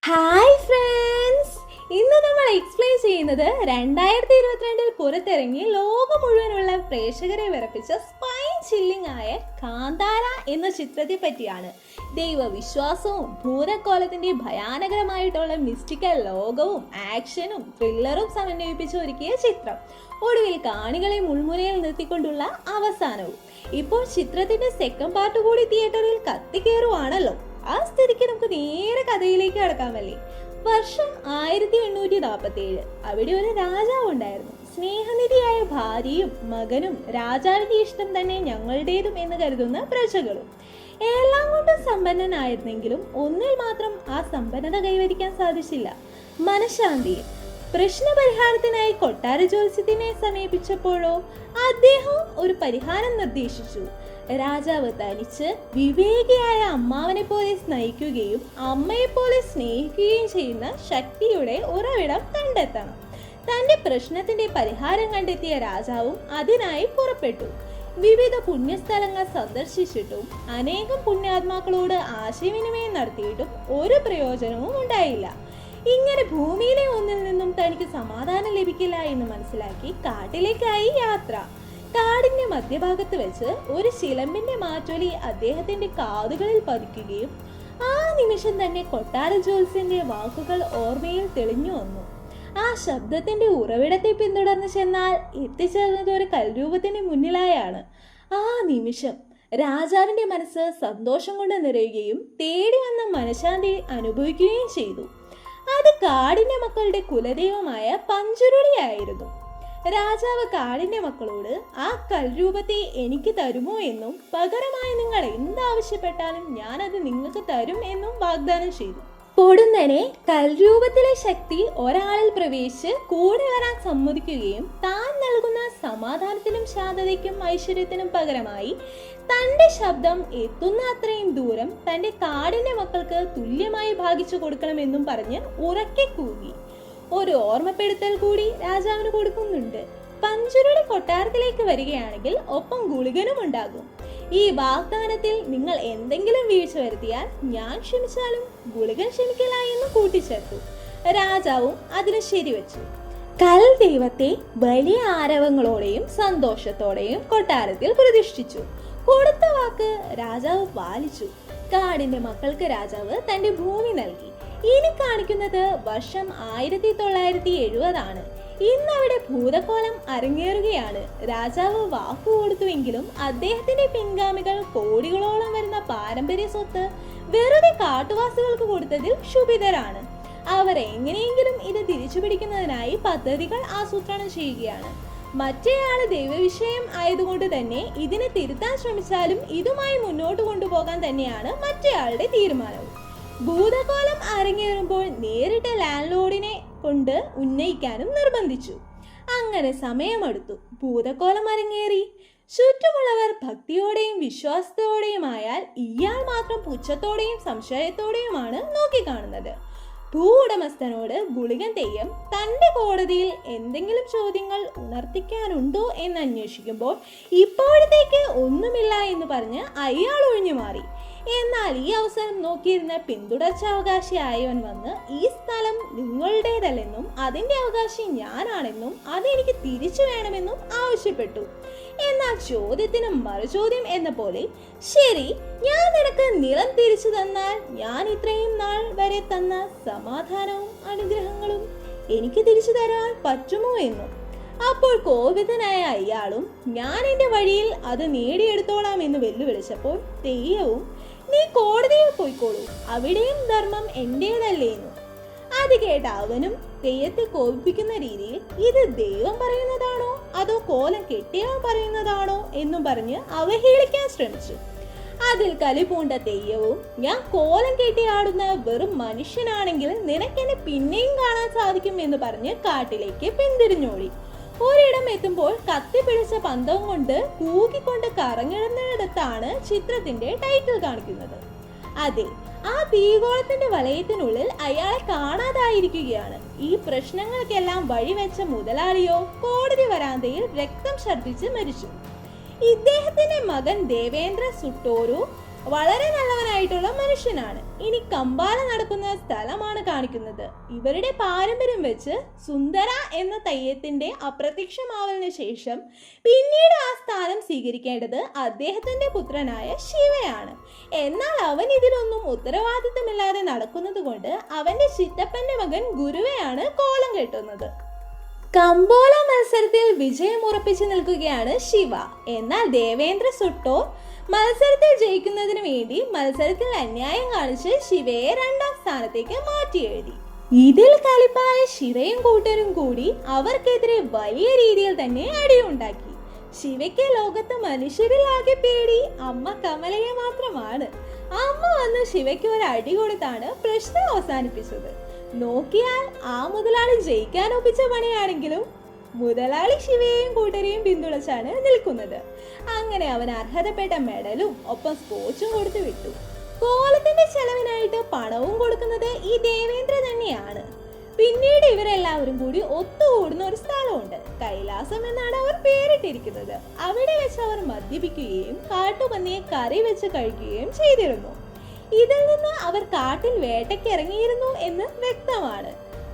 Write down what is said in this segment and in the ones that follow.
Hi friends, ഇന്ന് നമ്മൾ explain ചെയ്യുന്നത് 2022 പുറത്തിറങ്ങി ലോകം മുഴുവനുള്ള പ്രേക്ഷകരെ വിറപ്പിച്ച സ്പൈൻ ചില്ലിംഗ് ആയ കാന്താര എന്ന ചിത്രത്തെ പറ്റിയാണ്. ദൈവവിശ്വാസവും ഭൂതക്കോലത്തിന്റെ ഭയാനകരമായിട്ടുള്ള മിസ്റ്റിക്കൽ ലോകവും ആക്ഷനും ത്രില്ലറും സമന്വയിപ്പിച്ച് ഒരുക്കിയ ചിത്രം. ഒടുവിൽ കാണികളെ മുൾമുനയിൽ നിർത്തിക്കൊണ്ടുള്ള അവസാനവും. ഇപ്പോൾ ചിത്രത്തിന്റെ സെക്കൻഡ് പാർട്ട് കൂടി തിയേറ്ററിൽ കത്തിക്കേറുവാണല്ലോ. ആ സ്ഥിതിക്ക് നമുക്ക് നേരെ കഥയിലേക്ക് കടക്കാമല്ലേ. വർഷം 1847. അവിടെ ഒരു രാജാവ് ഉണ്ടായിരുന്നു. സ്നേഹനിധിയായ ഭാര്യയും മകനും രാജാവിന്റെ ഇഷ്ടം തന്നെ ഞങ്ങളുടേതും എന്ന് കരുതുന്ന പ്രജകളും. എല്ലാം കൊണ്ടും സമ്പന്നനായിരുന്നെങ്കിലും ഒന്നിൽ മാത്രം ആ സമ്പന്നത കൈവരിക്കാൻ സാധിച്ചില്ല: മനഃശാന്തിയിൽ. പ്രശ്നപരിഹാരത്തിനായി കൊട്ടാര ജ്യോത്സ്യത്തിനെ സമീപിച്ചപ്പോഴോ അദ്ദേഹവും ഒരു പരിഹാരം നിർദ്ദേശിച്ചു. രാജാവ് തനിച്ച് വിവേകിയായ അമ്മാവനെ പോലെ സ്നേഹിക്കുകയും അമ്മയെ പോലെ സ്നേഹിക്കുകയും ചെയ്യുന്ന ശക്തിയുടെ ഉറവിടം കണ്ടെത്തണം. തന്റെ പ്രശ്നത്തിന്റെ പരിഹാരം കണ്ടെത്തിയ രാജാവും അതിനായി പുറപ്പെട്ടു. വിവിധ പുണ്യസ്ഥലങ്ങൾ സന്ദർശിച്ചിട്ടും അനേകം പുണ്യാത്മാക്കളോട് ആശയവിനിമയം നടത്തിയിട്ടും ഒരു പ്രയോജനവും ഉണ്ടായില്ല. ഇങ്ങനെ ഭൂമിയിലെ ഒന്നിൽ നിന്നും തനിക്ക് സമാധാനം ലഭിക്കില്ല എന്ന് മനസ്സിലാക്കി കാട്ടിലേക്കായി യാത്ര. കാടിന്റെ മധ്യഭാഗത്ത് വെച്ച് ഒരു ശിലമ്പിന്റെ മാറ്റൊലി അദ്ദേഹത്തിന്റെ കാതുകളിൽ പതിക്കുകയും ആ നിമിഷം തന്നെ കൊട്ടാര ജ്യോത്സ്യന്റെ വാക്കുകൾ ഓർമ്മയിൽ തെളിഞ്ഞു വന്നു. ആ ശബ്ദത്തിന്റെ ഉറവിടത്തെ പിന്തുടർന്ന് ചെന്നാൽ എത്തിച്ചേർന്നത് ഒരു കൽരൂപത്തിന് മുന്നിലായാണ്. ആ നിമിഷം രാജാവിന്റെ മനസ്സ് സന്തോഷം കൊണ്ട് നിറയുകയും തേടി വന്ന മനഃശാന്തി അനുഭവിക്കുകയും ചെയ്തു. അത് കാടിന്റെ മക്കളുടെ കുലദൈവമായ പഞ്ചുരുളിയായിരുന്നു. രാജാവ് കാടിന്റെ മക്കളോട് ആ കൽരൂപത്തെ എനിക്ക് തരുമോ എന്നും പകരമായി നിങ്ങൾ എന്താവശ്യപ്പെട്ടാലും ഞാൻ അത് നിങ്ങൾക്ക് തരും എന്നും വാഗ്ദാനം ചെയ്തു. പൊടുന്നനെ കൽരൂപത്തിലെ ശക്തി ഒരാളിൽ പ്രവേശിച്ച് കൂടെ വരാൻ സമ്മതിക്കുകയും താൻ നൽകുന്ന സമാധാനത്തിനും ശാന്തതയ്ക്കും ഐശ്വര്യത്തിനും പകരമായി തന്റെ ശബ്ദം എത്തുന്ന അത്രയും ദൂരം തന്റെ കാടിന്റെ മക്കൾക്ക് തുല്യമായി ഭാഗിച്ചു കൊടുക്കണമെന്നും പറഞ്ഞ് ഉറക്കെ കൂകി. ഒരു ഓർമ്മപ്പെടുത്തൽ കൂടി രാജാവിന് കൊടുക്കുന്നുണ്ട്: പഞ്ചുരുളി കൊട്ടാരത്തിലേക്ക് വരികയാണെങ്കിൽ ഒപ്പം ഗുളികനും ഉണ്ടാകും. ഈ വാഗ്ദാനത്തിൽ നിങ്ങൾ എന്തെങ്കിലും വീഴ്ച വരുത്തിയാൽ ഞാൻ ക്ഷമിച്ചാലും ഗുളികൻ ക്ഷമിക്കില്ല എന്ന് കൂട്ടിച്ചേർത്തു. രാജാവും അതിന് ശരിവെച്ചു. കൽ ദൈവത്തെ വലിയ ആരവങ്ങളോടെയും സന്തോഷത്തോടെയും കൊട്ടാരത്തിൽ പ്രതിഷ്ഠിച്ചു. കൊടുത്ത വാക്ക് രാജാവ് പാലിച്ചു. കാടിന്റെ മക്കൾക്ക് രാജാവ് തന്റെ ഭൂമി നൽകി. ഇനി കാണിക്കുന്നത് വർഷം 1970 ഇന്ന് അവിടെ ഭൂതക്കോലം അരങ്ങേറുകയാണ്. രാജാവ് വാക്കു കൊടുത്തുവെങ്കിലും അദ്ദേഹത്തിന്റെ പിൻഗാമികൾ കോടികളോളം വരുന്ന പാരമ്പര്യ സ്വത്ത് വെറുതെ കാട്ടുവാസികൾക്ക് കൊടുത്തതിൽ ക്ഷുഭിതരാണ്. അവർ എങ്ങനെയെങ്കിലും ഇത് തിരിച്ചു പിടിക്കുന്നതിനായി പദ്ധതികൾ ആസൂത്രണം ചെയ്യുകയാണ്. മറ്റേയാള് ദൈവവിഷയം ആയതുകൊണ്ട് തന്നെ ഇതിനെ തിരുത്താൻ ശ്രമിച്ചാലും ഇതുമായി മുന്നോട്ട് കൊണ്ടുപോകാൻ തന്നെയാണ് മറ്റേയാളുടെ തീരുമാനവും. ഭൂതകോലം അരങ്ങേറുമ്പോൾ നേരിട്ട് ലാൻഡ് ലോർഡിനെ കൊണ്ട് ഉന്നയിക്കാനും നിർബന്ധിച്ചു. അങ്ങനെ സമയമെടുത്തു. ഭൂതക്കോലം അരങ്ങേറി. ചുറ്റുമുള്ളവർ ഭക്തിയോടെയും വിശ്വാസത്തോടെയുമായാൽ ഇയാൾ മാത്രം പുച്ഛത്തോടെയും സംശയത്തോടെയുമാണ് നോക്കിക്കാണുന്നത്. ഭൂവുടമസ്ഥനോട് ഗുളികൻ തെയ്യം തന്റെ കോടതിയിൽ എന്തെങ്കിലും ചോദ്യങ്ങൾ ഉണർത്തിക്കാനുണ്ടോ എന്ന് അന്വേഷിക്കുമ്പോൾ ഇപ്പോഴത്തേക്ക് ഒന്നുമില്ല എന്ന് പറഞ്ഞ് അയാൾ ഒഴിഞ്ഞു മാറി. എന്നാൽ ഈ അവസരം നോക്കിയിരുന്ന പിന്തുടർച്ചാവകാശിയായവൻ വന്ന് ഈ സ്ഥലം നിങ്ങളുടേതല്ലെന്നും അതിന്റെ അവകാശി ഞാനാണെന്നും അതെനിക്ക് തിരിച്ചു വേണമെന്നും ആവശ്യപ്പെട്ടു. എന്നാൽ ചോദ്യത്തിന് മറുചോദ്യം എന്ന പോലെ, ശരി, ഞാൻ നിനക്ക് നിലം തിരിച്ചു തന്നാൽ ഞാൻ ഇത്രയും നാൾ വരെ തന്ന സമാധാനവും അനുഗ്രഹങ്ങളും എനിക്ക് തിരിച്ചു തരാൻ പറ്റുമോ എന്നും. അപ്പോൾ കോപിതനായ അയാളും ഞാൻ എന്റെ വഴിയിൽ അത് നേടിയെടുത്തോളാം എന്ന് വെല്ലുവിളിച്ചപ്പോൾ തെയ്യവും നീ കോടതിയിൽ പോയിക്കോളൂ, അവിടെയും ധർമ്മം എന്റേതല്ലേ എന്നും. അത് കേട്ട അവനും തെയ്യത്തെ കോപിപ്പിക്കുന്ന രീതിയിൽ ഇത് ദൈവം പറയുന്നതാണോ അതോ കോലം കെട്ടിയവൻ പറയുന്നതാണോ എന്നും പറഞ്ഞ് അവഹേളിക്കാൻ ശ്രമിച്ചു. അതിൽ കലിപൂണ്ട തെയ്യവും ഞാൻ കോലം കെട്ടി ആടുന്ന വെറും മനുഷ്യനാണെങ്കിൽ നിനക്കെന്നെ പിന്നെയും കാണാൻ സാധിക്കും എന്ന് പറഞ്ഞ് കാട്ടിലേക്ക് പിന്തിരിഞ്ഞോടി. ഒരിടം എത്തുമ്പോൾ കത്തിപ്പിടിച്ച പന്തവും കൊണ്ട് കൂകിക്കൊണ്ട് കറങ്ങിടുന്നിടത്താണ് ചിത്രത്തിന്റെ ടൈറ്റിൽ കാണിക്കുന്നത്. അതെ, ആ തീഗോളത്തിന്റെ വലയത്തിനുള്ളിൽ അയാളെ കാണാതായിരിക്കുകയാണ്. ഈ പ്രശ്നങ്ങൾക്കെല്ലാം വഴിവെച്ച മുതലാളിയോ കോടതി വരാന്തയിൽ രക്തം ഛർദ്ദിച്ച് മരിച്ചു. ഇദ്ദേഹത്തിന്റെ മകൻ ദേവേന്ദ്ര സുട്ടോരു വളരെ നല്ലവനായിട്ടുള്ള മനുഷ്യനാണ്. ഇനി കമ്പാല നടക്കുന്ന സ്ഥലമാണ് കാണിക്കുന്നത്. ഇവരുടെ പാരമ്പര്യം വെച്ച് സുന്ദര എന്ന തെയ്യത്തിന്റെ അപ്രത്യക്ഷമാവലിന് ശേഷം പിന്നീട് ആ സ്ഥാനം സ്വീകരിക്കേണ്ടത് അദ്ദേഹത്തിന്റെ പുത്രനായ ശിവയാണ്. എന്നാൽ അവൻ ഇതിലൊന്നും ഉത്തരവാദിത്തമില്ലാതെ നടക്കുന്നത് കൊണ്ട് അവന്റെ ചിറ്റപ്പന്റെ മകൻ ഗുരുവയാണ് കോലം കെട്ടുന്നത്. കമ്പോല മത്സരത്തിൽ വിജയം ഉറപ്പിച്ചു നിൽക്കുകയാണ് ശിവ. എന്നാൽ ദേവേന്ദ്ര സുട്ടോർ മത്സരത്തിൽ ജയിക്കുന്നതിന് വേണ്ടി മത്സരത്തിൽ അന്യായം കാണിച്ച് ശിവയെ 2ാം സ്ഥാനത്തേക്ക് മാറ്റി എഴുതി. ഇതിൽ കലിപ്പായ ശിവയും കൂട്ടരും കൂടി അവർക്കെതിരെ വലിയ രീതിയിൽ തന്നെ അടിയുണ്ടാക്കി. ശിവയ്ക്ക് ലോകത്ത് മനുഷ്യരിൽ ആകെ പേടി അമ്മ കമലയെ മാത്രമാണ്. അമ്മ വന്ന് ശിവയ്ക്ക് ഒരു അടി കൊടുത്താണ് പ്രശ്നം അവസാനിപ്പിച്ചത്. നോക്കിയാൽ ആ മുതലാളി ജയിക്കാൻ ഒപ്പിച്ച പണിയാണെങ്കിലും മുതലാളി ശിവയെയും കൂട്ടരെയും പിന്തുണച്ചാണ് നിൽക്കുന്നത്. അങ്ങനെ അവൻ അർഹതപ്പെട്ട മെഡലും ഒപ്പം സ്കോച്ചും കൊടുത്തു വിട്ടു. കോലത്തിന്റെ ചെലവിനായിട്ട് പണവും കൊടുക്കുന്നത് ഈ ദേവേന്ദ്ര തന്നെയാണ്. പിന്നീട് ഇവരെല്ലാവരും കൂടി ഒത്തുകൂടുന്ന ഒരു സ്ഥലമുണ്ട്. കൈലാസം എന്നാണ് അവർ പേരിട്ടിരിക്കുന്നത്. അവിടെ വെച്ച് അവർ മദ്യപിക്കുകയും കാട്ടുപന്നിയെ കറി വെച്ച് കഴിക്കുകയും ചെയ്തിരുന്നു. ഇതിൽ നിന്ന് അവർ കാട്ടിൽ വേട്ടയ്ക്കിറങ്ങിയിരുന്നു എന്ന് വ്യക്തമാണ്.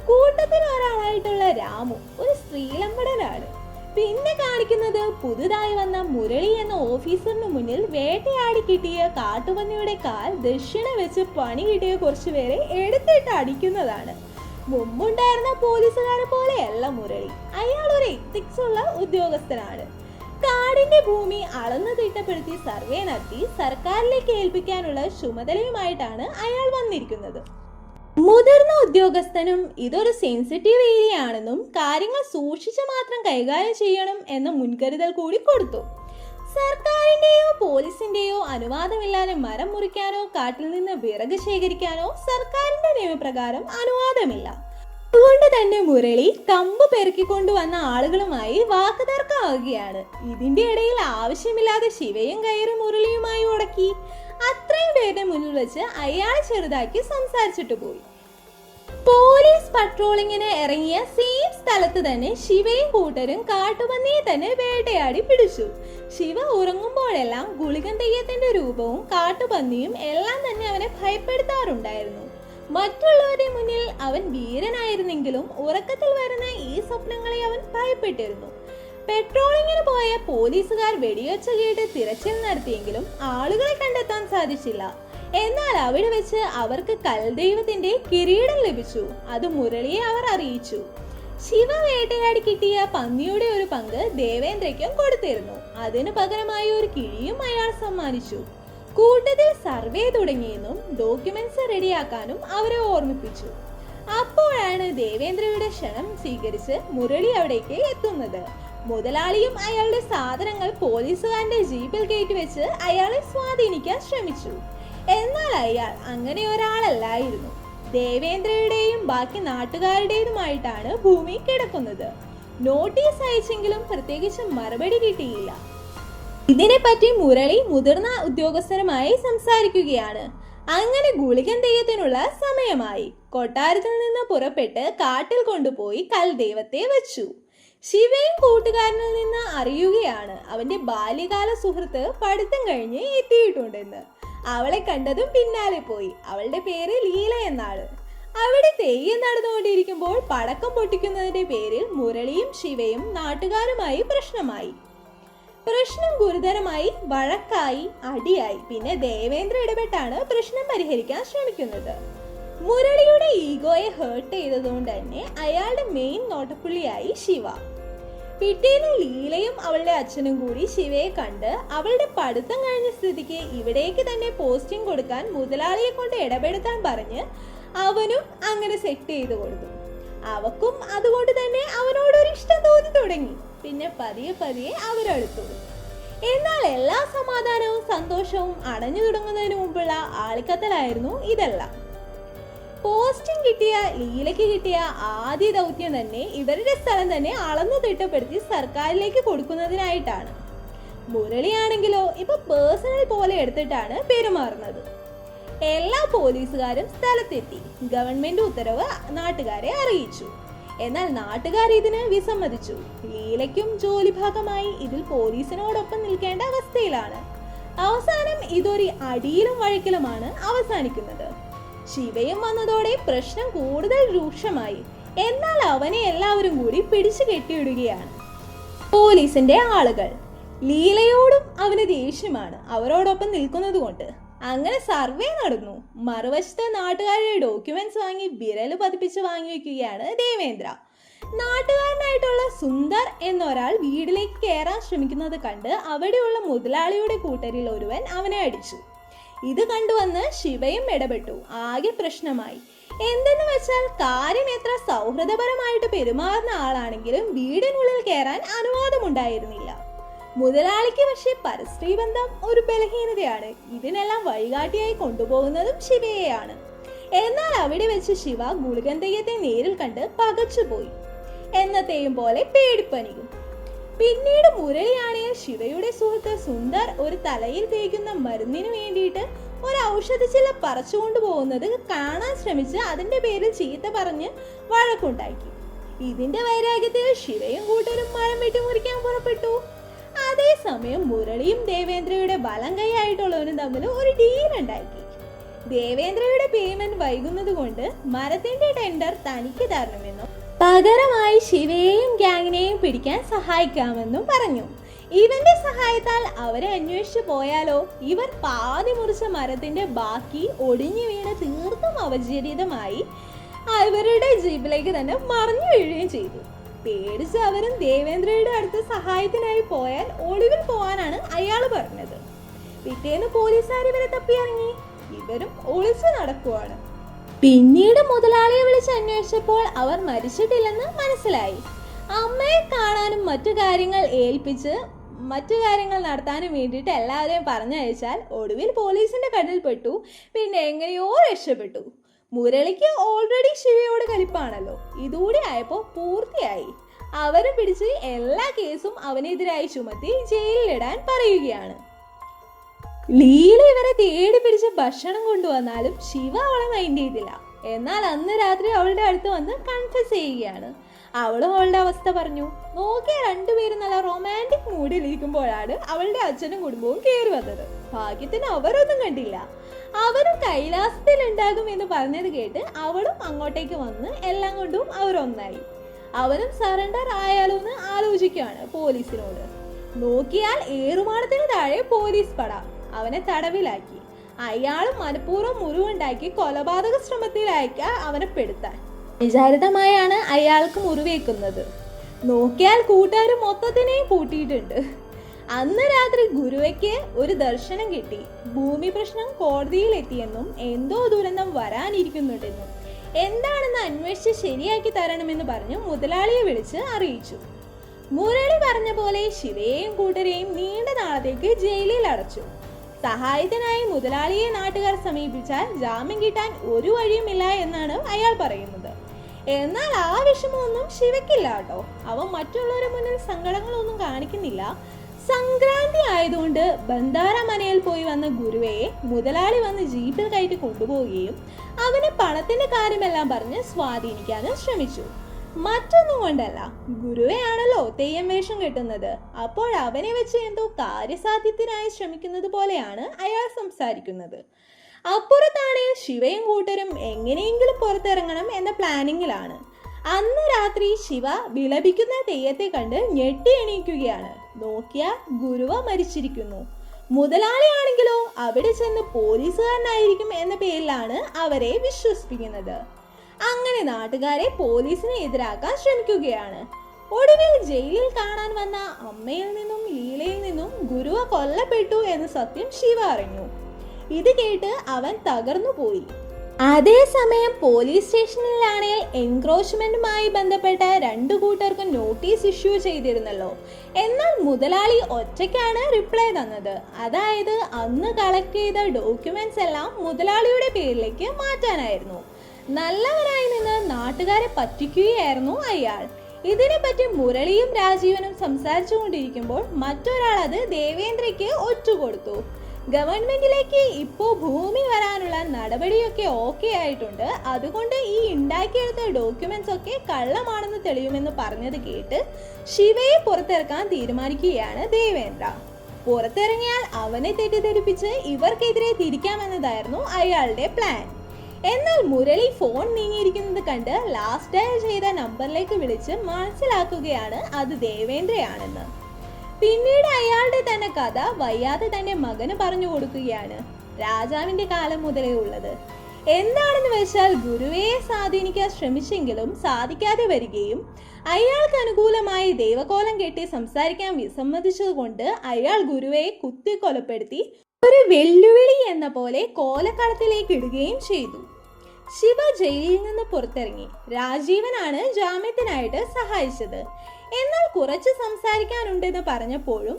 കൂട്ടത്തിൽ ഒരാളായിട്ടുള്ള രാമു ഒരു സ്ത്രീലമ്പടനാണ്. പിന്നെ കാണിക്കുന്നത് പുതുതായി വന്ന മുരളി എന്ന ഓഫീസറിന് മുന്നിൽ വേട്ടയാടി കിട്ടിയ കാട്ടുപന്നിയുടെ കാൽ ദക്ഷിണ വെച്ച് പണി കിട്ടിയ കുറച്ചുപേരെ എടുത്തിട്ട് അടിക്കുന്നതാണ്. മുമ്പുണ്ടായിരുന്ന പോലീസുകാരെ പോലെയല്ല മുരളി. അയാൾ ഒരു എത്തിക്സ് ഉള്ള ഉദ്യോഗസ്ഥനാണ്. കാടിന്റെ ഭൂമി അളന്നു തിട്ടപ്പെടുത്തി സർവേ നടത്തി സർക്കാരിലേക്ക് ഏൽപ്പിക്കാനുള്ള ചുമതലയുമായിട്ടാണ് അയാൾ വന്നിരിക്കുന്നത്. മുതിർന്ന ഉദ്യോഗസ്ഥനും ഇതൊരു സെൻസിറ്റീവ് ഏരിയ ആണെന്നും കാര്യങ്ങൾ സൂക്ഷിച്ച് മാത്രം കൈകാര്യം ചെയ്യണം എന്ന മുൻകരുതൽ കൂടി കൊടുത്തു. സർക്കാരിന്റെയോ പോലീസിന്റെയോ അനുവാദമില്ലാതെ മരം മുറിക്കാനോ കാട്ടിൽ നിന്ന് വിറക് ശേഖരിക്കാനോ സർക്കാരിന്റെ നിയമപ്രകാരം അനുവാദമില്ല. അതുകൊണ്ട് തന്നെ മുരളി കമ്പ് പെറുക്കിക്കൊണ്ടുവന്ന ആളുകളുമായി വാക്കുതർക്കമാവുകയാണ്. ഇതിന്റെ ഇടയിൽ ആവശ്യമില്ലാതെ ശിവയും കയറി മുരളിയുമായി ഉടക്കി. അത്രയും പേരുടെ മുന്നിൽ വെച്ച് അയാൾ ചെറുതാക്കി സംസാരിച്ചിട്ട് പോയി. പോലീസ് പട്രോളിങ്ങിന് ഇറങ്ങിയ സെയിം സ്ഥലത്ത് തന്നെ ശിവയും കൂട്ടരും കാട്ടുപന്നിയെ തന്നെ വേട്ടയാടി പിടിച്ചു. ശിവ ഉറങ്ങുമ്പോഴെല്ലാം ഗുളികൻ തെയ്യത്തിന്റെ രൂപവും കാട്ടുപന്നിയും എല്ലാം തന്നെ അവനെ ഭയപ്പെടുത്താറുണ്ടായിരുന്നു. മറ്റുള്ളവരുടെ മുന്നിൽ അവൻ വീരനായിരുന്നെങ്കിലും ഉറക്കത്തിൽ വരുന്ന ഈ സ്വപ്നങ്ങളെ അവൻ ഭയപ്പെട്ടിരുന്നു. പെട്രോളിങ്ങിന് പോയ പോലീസുകാർ വെടിവെച്ച് കേട്ട് തിരച്ചിൽ നടത്തിയെങ്കിലും ആളുകളെ കണ്ടെത്താൻ സാധിച്ചില്ല. എന്നാൽ അവിടെ വെച്ച് അവർക്ക് കൽദൈവത്തിന്റെ കിരീടം ലഭിച്ചു. അത് മുരളിയെ അവർ അറിയിച്ചു. ശിവ വേട്ടയാടി കിട്ടിയ പന്നിയുടെ ഒരു പങ്ക് ദേവേന്ദ്രയ്ക്കും കൊടുത്തിരുന്നു. അതിനു പകരമായി ഒരു കിഴിയും അയാൾ സമ്മാനിച്ചു. കൂട്ടത്തിൽ സർവേ തുടങ്ങിയെന്നും ഡോക്യുമെന്റ്സ് റെഡിയാക്കാനും അവരെ ഓർമ്മിപ്പിച്ചു. അപ്പോഴാണ് ദേവേന്ദ്രയുടെ ക്ഷണം സ്വീകരിച്ച് മുരളി അവിടേക്ക് എത്തുന്നത്. മുതലാളിയും അയാളുടെ സാധനങ്ങൾ പോലീസുകാരന്റെ ജീപ്പിൽ കയറ്റി വെച്ച് അയാളെ സ്വാധീനിക്കാൻ ശ്രമിച്ചു. എന്നാൽ അയാൾ അങ്ങനെ ഒരാളല്ലായിരുന്നു. ദേവേന്ദ്രയുടെയും ബാക്കി നാട്ടുകാരുടേതുമായിട്ടാണ് ഭൂമി കിടക്കുന്നത്. നോട്ടീസ് അയച്ചെങ്കിലും പ്രത്യേകിച്ച് മറുപടി കിട്ടിയില്ല. ഇതിനെപ്പറ്റി മുരളി മുതിർന്ന ഉദ്യോഗസ്ഥരുമായി സംസാരിക്കുകയാണ്. അങ്ങനെ ഗുളികൻ തെയ്യത്തിനുള്ള സമയമായി. കൊട്ടാരത്തിൽ നിന്ന് പുറപ്പെട്ട് കാട്ടിൽ കൊണ്ടുപോയി കൽദൈവത്തെ വെച്ചു. ശിവയും കൂട്ടുകാരനിൽ നിന്ന് അറിയുകയാണ് അവന്റെ ബാല്യകാല സുഹൃത്ത് പഠിത്തം കഴിഞ്ഞ് എത്തിയിട്ടുണ്ടെന്ന്. അവളെ കണ്ടതും പിന്നാലെ പോയി. അവളുടെ പേര് ലീല എന്നാണ്. അവിടെ തെയ്യം നടന്നുകൊണ്ടിരിക്കുമ്പോൾ പടക്കം പൊട്ടിക്കുന്നതിന്റെ പേരിൽ മുരളിയും ശിവയും നാട്ടുകാരുമായി പ്രശ്നമായി. പ്രശ്നം ഗുരുതരമായി, വഴക്കായി, അടിയായി. പിന്നെ ദേവേന്ദ്ര ഇടപെട്ടാണ് പ്രശ്നം പരിഹരിക്കാൻ ശ്രമിക്കുന്നത്. മുരളിയുടെ ഈഗോയെ ഹേർട്ട് ചെയ്തതുകൊണ്ട് തന്നെ അയാളുടെ മെയിൻ നോട്ടപ്പുള്ളിയായി ശിവ. പിറ്റേന്ന് ലീലയും അവളുടെ അച്ഛനും കൂടി ശിവയെ കണ്ട് അവളുടെ പഠിത്തം കഴിഞ്ഞ സ്ഥിതിക്ക് ഇവിടേക്ക് തന്നെ പോസ്റ്റിംഗ് കൊടുക്കാൻ മുതലാളിയെ കൊണ്ട് ഇടപെടുത്താൻ പറഞ്ഞ് അവനും അങ്ങനെ സെറ്റ് ചെയ്ത് കൊടുത്തു. അവക്കും അതുകൊണ്ട് തന്നെ അവനോടൊരു ഇഷ്ടം തോന്നി തുടങ്ങി. പിന്നെ പതിയെ പതിയെ അവരടുത്തു. എന്നാൽ എല്ലാ സമാധാനവും സന്തോഷവും അടഞ്ഞു തുടങ്ങുന്നതിന് മുമ്പുള്ള ആളിക്കത്തലായിരുന്നു ഇതെല്ലാം. പോസ്റ്റിംഗ് കിട്ടിയ ലീലയ്ക്ക് കിട്ടിയ ആദ്യ ദൗത്യം തന്നെ ഇവരുടെ സ്ഥലം തന്നെ അളന്നു തിട്ടപ്പെടുത്തി സർക്കാരിലേക്ക് കൊടുക്കുന്നതിനായിട്ടാണ്. മുരളിയാണെങ്കിലോ ഇപ്പൊ പേഴ്സണൽ പോലെ എടുത്തിട്ടാണ് പെരുമാറുന്നത്. എല്ലാ പോലീസുകാരും സ്ഥലത്തെത്തി. ഗവൺമെന്റ് ഉത്തരവ് നാട്ടുകാരെ അറിയിച്ചു. എന്നാൽ നാട്ടുകാർ ഇതിന് വിസമ്മതിച്ചു. ലീലയ്ക്കും ജോലി ഭാഗമായി ഇതിൽ പോലീസിനോടൊപ്പം നിൽക്കേണ്ട അവസ്ഥയിലാണ്. അവസാനം ഇതൊരു അടിയിലും വഴക്കിലുമാണ് അവസാനിക്കുന്നത്. ശിവയും വന്നതോടെ പ്രശ്നം കൂടുതൽ രൂക്ഷമായി. എന്നാൽ അവനെ എല്ലാവരും കൂടി പിടിച്ചു കെട്ടിയിടുകയാണ് പോലീസിന്റെ ആളുകൾ. ലീലയോടും അവന് ദേഷ്യമാണ് അവരോടൊപ്പം നിൽക്കുന്നത് കൊണ്ട്. അങ്ങനെ സർവേ നടന്നു. മറുവശത്ത് നാട്ടുകാരുടെ ഡോക്യുമെന്റ്സ് വാങ്ങി വിരല് പതിപ്പിച്ച് വാങ്ങി വെക്കുകയാണ് ദേവേന്ദ്ര. നാട്ടുകാരനായിട്ടുള്ള സുന്ദർ എന്നൊരാൾ വീട്ടിലേക്ക് കയറാൻ ശ്രമിക്കുന്നത് കണ്ട് അവിടെയുള്ള മുതലാളിയുടെ കൂട്ടരിൽ ഒരുവൻ അവനെ അടിച്ചു. ഇത് കണ്ടുവന്ന് ശിവയും ഇടപെട്ടു. ആകെ പ്രശ്നമായി. എന്തെന്ന് വെച്ചാൽ കാര്യം എത്ര സൗഹൃദപരമായിട്ട് പെരുമാറുന്ന ആളാണെങ്കിലും വീടിനുള്ളിൽ കയറാൻ അനുവാദമുണ്ടായിരുന്നില്ല. മുതലാളിക്ക് പക്ഷേ പരസ്ത്രീ ബന്ധം ഒരു ബലഹീനതയാണ്. ഇതിനെല്ലാം വഴികാട്ടിയായി കൊണ്ടുപോകുന്നതും ശിവയെയാണ്. എന്നാൽ അവിടെ വെച്ച് ശിവ ഗുളികന്തയ്യത്തെ നേരിൽ കണ്ട് പകച്ചുപോയി. എന്നത്തെയും പോലെ പേടിപ്പനിയും. പിന്നീട് മുരളിയാണെങ്കിൽ ശിവയുടെ സുഹൃത്ത് സുന്ദർ ഒരു തലയിൽ തേക്കുന്ന മരുന്നിന് വേണ്ടിയിട്ട് ഒരു ഔഷധച്ചില പറിച്ചുകൊണ്ടു പോകുന്നത് കാണാൻ ശ്രമിച്ച് അതിന്റെ പേരിൽ ചീത്ത പറഞ്ഞ് വഴക്കുണ്ടാക്കി. ഇതിന്റെ വൈരാഗ്യത്തിൽ ശിവയും കൂട്ടരും മരം വെട്ടി മുറിക്കാൻ പുറപ്പെട്ടു. അതേസമയം മുരളിയും ദേവേന്ദ്രയുടെ വലം കൈയായിട്ടുള്ളവനും തമ്മിൽ ഒരു ഡീൽ ഉണ്ടാക്കി. ദേവേന്ദ്രയുടെ പേയ്മെന്റ് വൈകുന്നത് കൊണ്ട് മരത്തിന്റെ ടെൻഡർ തനിക്ക് തരണമെന്നും പകരമായി ശിവയെയും ഗ്യാങ്ങിനെയും പിടിക്കാൻ സഹായിക്കാമെന്നും പറഞ്ഞു. ഇവന്റെ സഹായത്താൽ അവരെ അന്വേഷിച്ചു പോയാലോ? ഇവർ പാതി മുറിച്ച മരത്തിന്റെ ബാക്കി ഒടിഞ്ഞു വീണ് തീർത്തും അവചരിതമായി അവരുടെ ജീപ്പിലേക്ക് തന്നെ മറിഞ്ഞു വീഴുകയും ചെയ്തു. പേടിച്ച് അവരും ദേവേന്ദ്രയുടെ അടുത്ത് സഹായത്തിനായി പോയാൽ ഒളിവിൽ പോവാനാണ് അയാൾ പറഞ്ഞത്. പിറ്റേന്ന് പോലീസുകാർ ഇവരെ തപ്പിയിറങ്ങി. ഇവരും ഒളിച്ചു നടക്കുവാണ്. പിന്നീട് മുതലാളിയെ വിളിച്ച് അന്വേഷിച്ചപ്പോൾ അവർ മരിച്ചിട്ടില്ലെന്ന് മനസ്സിലായി. അമ്മയെ കാണാനും മറ്റു കാര്യങ്ങൾ നടത്താനും വേണ്ടിയിട്ട് എല്ലാവരെയും പറഞ്ഞയച്ചാൽ ഒടുവിൽ പോലീസിന്റെ കണ്ണിൽ പെട്ടു. പിന്നെ എങ്ങനെയോ രക്ഷപ്പെട്ടു. മുരളിക്ക് ഓൾറെഡി ശിവയോട് കലിപ്പാണല്ലോ. ഇതുകൂടി ആയപ്പോൾ പൂർത്തിയായി. അവരെ പിടിച്ച് എല്ലാ കേസും അവനെതിരായി ചുമത്തി ജയിലിലിടാൻ പറയുകയാണ്. ലീല ഇവരെ തേടി പിടിച്ച് ഭക്ഷണം കൊണ്ടുവന്നാലും ശിവ അവളെ മൈൻഡ് ചെയ്തില്ല. എന്നാൽ അന്ന് രാത്രി അവളുടെ അടുത്ത് വന്ന് കൺഫ്യൂസ് ചെയ്യുകയാണ്. അവളും അവളുടെ അവസ്ഥ പറഞ്ഞു. നോക്കിയ രണ്ടുപേരും നല്ല റൊമാൻറ്റിക് മൂഡിൽ ഇരിക്കുമ്പോഴാണ് അവളുടെ അച്ഛനും കുടുംബവും കയറി വന്നത്. ഭാഗ്യത്തിന് അവരൊന്നും കണ്ടില്ല. അവരും കൈലാസത്തിൽ ഉണ്ടാകും എന്ന് പറഞ്ഞത് കേട്ട് അവളും അങ്ങോട്ടേക്ക് വന്ന് എല്ലാം കൊണ്ടും അവരൊന്നായി. അവനും സറണ്ടർ ആയാലോ എന്ന് ആലോചിക്കുകയാണ് പോലീസിനോട്. നോക്കിയാൽ ഏറുമാടത്തിന് താഴെ പോലീസ് പട. അവനെ തടവിലാക്കി. അയാളും മനഃപൂർവ്വം മുറിവുണ്ടാക്കി കൊലപാതക ശ്രമത്തിൽ അയക്കാൻ അവനെ പെടുത്താൻ വിചാരിതമായാണ് അയാൾക്ക് മുറിവേക്കുന്നത്. നോക്കിയാൽ കൂട്ടുകാർ മൊത്തത്തിനെ കൂട്ടിയിട്ടുണ്ട്. അന്ന് രാത്രി ഗുരുവയ്ക്ക് ഒരു ദർശനം കിട്ടി. ഭൂമി പ്രശ്നം കോടതിയിൽ എത്തിയെന്നും എന്തോ ദുരന്തം വരാനിരിക്കുന്നുണ്ടെന്നും എന്താണെന്ന് അന്വേഷിച്ച് ശരിയാക്കി തരണമെന്ന് പറഞ്ഞു മുതലാളിയെ വിളിച്ച് അറിയിച്ചു. മുരളി പറഞ്ഞ പോലെ ശിവയെയും കൂട്ടരെയും നീണ്ട നാളത്തേക്ക് ജയിലിൽ അടച്ചു. സഹായത്തിനായി മുതലാളിയെ നാട്ടുകാർ സമീപിച്ചാൽ ജാമ്യം കിട്ടാൻ ഒരു വഴിയുമില്ല എന്നാണ് അയാൾ പറയുന്നത്. എന്നാൽ ആ വിഷമമൊന്നും ശിവയ്ക്കില്ല കേട്ടോ. അവൻ മറ്റുള്ളവരുടെ മുന്നിൽ സങ്കടങ്ങളൊന്നും കാണിക്കുന്നില്ല. സംക്രാന്തി ആയതുകൊണ്ട് ബന്ധാര മനയിൽ പോയി വന്ന ഗുരുവയെ മുതലാളി വന്ന് ജീപ്പിൽ കയറ്റി കൊണ്ടുപോവുകയും അവന് പണത്തിന്റെ കാര്യമെല്ലാം പറഞ്ഞ് സ്വാധീനിക്കാനും ശ്രമിച്ചു. മറ്റൊന്നും കൊണ്ടല്ല, ഗുരുവയാണല്ലോ തെയ്യം വേഷം കെട്ടുന്നത്. അപ്പോൾ അവനെ വെച്ച് എന്തോ കാര്യസാധ്യത്തിനായി ശ്രമിക്കുന്നത് പോലെയാണ് അയാൾ സംസാരിക്കുന്നത്. അപ്പുറത്താണെ ശിവയും കൂട്ടരും എങ്ങനെയെങ്കിലും പുറത്തിറങ്ങണം എന്ന പ്ലാനിങ്ങിലാണ്. അന്ന് രാത്രി ശിവ വിലപിക്കുന്ന തെയ്യത്തെ കണ്ട് ഞെട്ടി എണീക്കുകയാണ്. നോക്കിയാൽ ഗുരുവ മരിച്ചിരിക്കുന്നു. മുതലാളിയാണെങ്കിലോ അവിടെ ചെന്ന് പോലീസുകാരനായിരിക്കും എന്ന പേരിലാണ് അവരെ വിശ്വസിപ്പിക്കുന്നത്. അങ്ങനെ നാട്ടുകാരെ പോലീസിന് എതിരാക്കാൻ ശ്രമിക്കുകയാണ്. ഒടുവിൽ ജയിലിൽ കാണാൻ വന്ന അമ്മയിൽ നിന്നും ലീലയിൽ നിന്നും ഗുരുവ കൊല്ലപ്പെട്ടു എന്ന സത്യം ശിവ അറിഞ്ഞു. ഇത് കേട്ട് അവൻ തകർന്നു പോയി. അതേസമയം പോലീസ് സ്റ്റേഷനിലാണെങ്കിൽ എൻക്രോച്ച്മെന്റുമായി ബന്ധപ്പെട്ട രണ്ടു കൂട്ടർക്കും നോട്ടീസ് ഇഷ്യൂ ചെയ്തിരുന്നല്ലോ. എന്നാൽ മുതലാളി ഒറ്റയ്ക്കാണ് റിപ്ലൈ തന്നത്. അതായത് അന്ന് കളക്ട് ചെയ്ത ഡോക്യുമെന്റ്സ് എല്ലാം മുതലാളിയുടെ പേരിലേക്ക് മാറ്റാനായിരുന്നു. നല്ലവനായി നിന്ന് നാട്ടുകാരെ പറ്റിക്കുകയായിരുന്നു അയാൾ. ഇതിനെപ്പറ്റി മുരളിയും രാജീവനും സംസാരിച്ചു കൊണ്ടിരിക്കുമ്പോൾ മറ്റൊരാൾ അത് ദേവേന്ദ്രയ്ക്ക് ഒറ്റുകൊടുത്തു. ഗവൺമെന്റിലേക്ക് ഇപ്പോൾ ഭൂമി വരാനുള്ള നടപടിയൊക്കെ ഓക്കെ ആയിട്ടുണ്ട്. അതുകൊണ്ട് ഈ ഉണ്ടാക്കിയെടുത്ത ഡോക്യുമെന്റ്സ് ഒക്കെ കള്ളമാണെന്ന് തെളിയുമെന്ന് പറഞ്ഞത് കേട്ട് ശിവയെ പുറത്തിറക്കാൻ തീരുമാനിക്കുകയാണ് ദേവേന്ദ്ര. പുറത്തിറങ്ങിയാൽ അവനെ തെറ്റിദ്ധരിപ്പിച്ച് ഇവർക്കെതിരെ തിരിക്കാമെന്നതായിരുന്നു അയാളുടെ പ്ലാൻ. എന്നാൽ മുരളി ഫോൺ നീങ്ങിയിരിക്കുന്നത് കണ്ട് ലാസ്റ്റ് ഡയൽ ചെയ്ത നമ്പറിലേക്ക് വിളിച്ച് മനസ്സിലാക്കുകയാണ് അത് ദേവേന്ദ്രയാണെന്ന്. പിന്നീട് അയാളുടെ തന്നെ കഥ വയ്യാതെ തന്റെ മകന് പറഞ്ഞു കൊടുക്കുകയാണ്. രാജാവിന്റെ കാലം മുതലേ ഉള്ളത് എന്താണെന്ന് വെച്ചാൽ ഗുരുവയെ സ്വാധീനിക്കാൻ ശ്രമിച്ചെങ്കിലും സാധിക്കാതെ വരികയും അയാൾക്ക് അനുകൂലമായി ദൈവകോലം കെട്ടി സംസാരിക്കാൻ വിസമ്മതിച്ചതുകൊണ്ട് അയാൾ ഗുരുവയെ കുത്തിക്കൊലപ്പെടുത്തി ഒരു വെല്ലുവിളി എന്ന പോലെ കോലക്കളത്തിലേക്ക് ഇടുകയും ചെയ്തു. ശിവ ജയിലിൽ നിന്ന് പുറത്തിറങ്ങി. രാജീവനാണ് ജാമ്യത്തിനായിട്ട് സഹായിച്ചത്. എന്നാൽ കുറച്ച് സംസാരിക്കാനുണ്ടെന്ന് പറഞ്ഞപ്പോഴും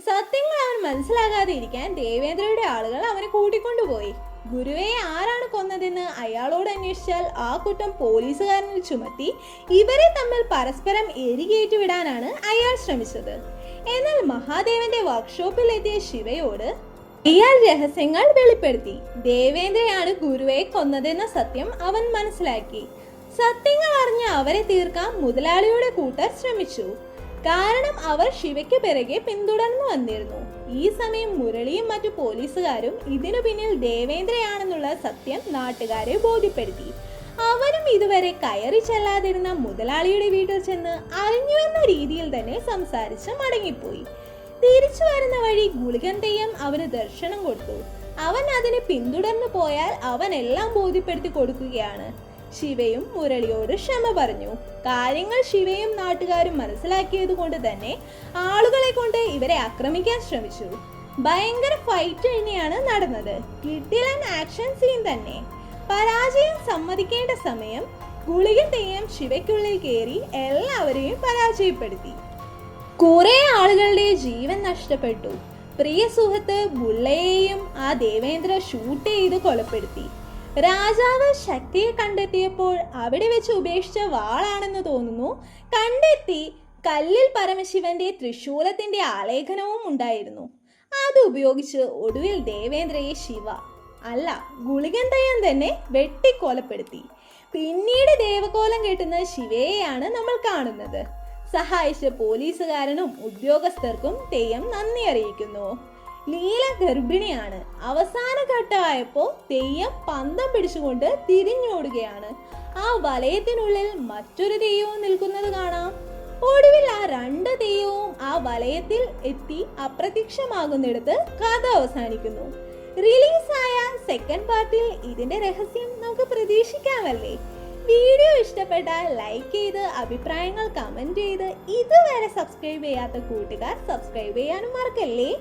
സത്യങ്ങൾ അവൻ മനസ്സിലാകാതെ ഇരിക്കാൻ ദേവേന്ദ്രയുടെ ആളുകൾ അവനെ കൂട്ടിക്കൊണ്ടുപോയി. ഗുരുവയെ ആരാണ് കൊന്നതെന്ന് അയാളോട് അന്വേഷിച്ചാൽ ആ കുറ്റം പോലീസുകാരനിൽ ചുമത്തി ഇവരെ തമ്മിൽ പരസ്പരം എരികേറ്റുവിടാനാണ് അയാൾ ശ്രമിച്ചത്. എന്നാൽ മഹാദേവന്റെ വർക്ക്ഷോപ്പിൽ എത്തിയ ശിവയോട് ഇയാൾ രഹസ്യങ്ങൾ വെളിപ്പെടുത്തി. ദേവേന്ദ്രയാണ് ഗുരുവയെ കൊന്നതെന്ന സത്യം അവൻ മനസ്സിലാക്കി. സത്യങ്ങൾ അറിഞ്ഞ അവരെ തീർക്കാൻ മുതലാളിയുടെ കൂട്ടർ ശ്രമിച്ചു. കാരണം അവർ ശിവയ്ക്ക് പിറകെ പിന്തുടർന്നു വന്നിരുന്നു. ഈ സമയം മുരളിയും മറ്റു പോലീസുകാരും ഇതിനു പിന്നിൽ ദേവേന്ദ്രയാണെന്നുള്ള സത്യം നാട്ടുകാരെ ബോധ്യപ്പെടുത്തി. അവരും ഇതുവരെ കയറി ചെല്ലാതിരുന്ന മുതലാളിയുടെ വീട്ടിൽ ചെന്ന് അറിഞ്ഞുവെന്ന രീതിയിൽ തന്നെ സംസാരിച്ച് മടങ്ങിപ്പോയി. തിരിച്ചു വരുന്ന വഴി ഗുളികൻ തെയ്യം അവന് ദർശനം കൊടുത്തു. അവൻ അതിനെ പിന്തുടർന്നു പോയാൽ അവൻ എല്ലാം ബോധ്യപ്പെടുത്തി കൊടുക്കുകയാണ്. ശിവയും മുരളിയോട് ക്ഷമ പറഞ്ഞു. കാര്യങ്ങൾ ശിവയും നാട്ടുകാരും മനസ്സിലാക്കിയത് കൊണ്ട് തന്നെ ആളുകളെ കൊണ്ട് ഇവരെ ആക്രമിക്കാൻ ശ്രമിച്ചു. ഭയങ്കര ഫൈറ്റ് തന്നെയാണ് നടന്നത്. കിടിലൻ ആക്ഷൻ സീൻ തന്നെ. പരാജയം സമ്മതിക്കേണ്ട സമയം ഗുളികൻ തെയ്യം ശിവയ്ക്കുള്ളിൽ കയറി എല്ലാവരെയും പരാജയപ്പെടുത്തി. കുറെ ആളുകളുടെ ജീവൻ നഷ്ടപ്പെട്ടു. പ്രിയ സുഹൃത്ത് ബുള്ളയെയും ആ ദേവേന്ദ്ര ഷൂട്ട് ചെയ്ത് കൊലപ്പെടുത്തി. രാജാവ് ശക്തിയെ കണ്ടെത്തിയപ്പോൾ അവിടെ വെച്ച് ഉപേക്ഷിച്ച വാളാണെന്ന് തോന്നുന്നു കണ്ടെത്തി. കല്ലിൽ പരമശിവന്റെ തൃശൂലത്തിന്റെ ആലേഖനവും ഉണ്ടായിരുന്നു. അത് ഉപയോഗിച്ച് ഒടുവിൽ ദേവേന്ദ്രയെ ശിവ അല്ല ഗുളികൻ തെയ്യം തന്നെ വെട്ടിക്കൊലപ്പെടുത്തി. പിന്നീട് ദേവകോലം കെട്ടുന്ന ശിവയെയാണ് നമ്മൾ കാണുന്നത്. സഹായിച്ച പോലീസുകാരനും ഉദ്യോഗസ്ഥർക്കും തെയ്യം നന്ദി അറിയിക്കുന്നു. ലീല ഗർഭിണിയാണ്. അവസാന ഘട്ടമായപ്പോ തെയ്യം പന്തം പിടിച്ചുകൊണ്ട് തിരിഞ്ഞോടുകയാണ്. ആ വലയത്തിനുള്ളിൽ മറ്റൊരു തെയ്യവും നിൽക്കുന്നത് കാണാം. ഒടുവിൽ ആ രണ്ട് തെയ്യവും ആ വലയത്തിൽ എത്തി അപ്രത്യക്ഷമാകുന്നിടത്ത് കഥ അവസാനിക്കുന്നു. റിലീസായ സെക്കൻഡ് പാർട്ടിൽ ഇതിന്റെ രഹസ്യം നമുക്ക് പ്രതീക്ഷിക്കാമല്ലേ? വീഡിയോ ഇഷ്ടപ്പെട്ടാൽ ലൈക്ക് ചെയ്ത് അഭിപ്രായങ്ങൾ കമന്റ് ചെയ്ത് ഇതുവരെ സബ്സ്ക്രൈബ് ചെയ്യാത്ത കൂട്ടുകാർ സബ്സ്ക്രൈബ് ചെയ്യാനും മറക്കല്ലേ.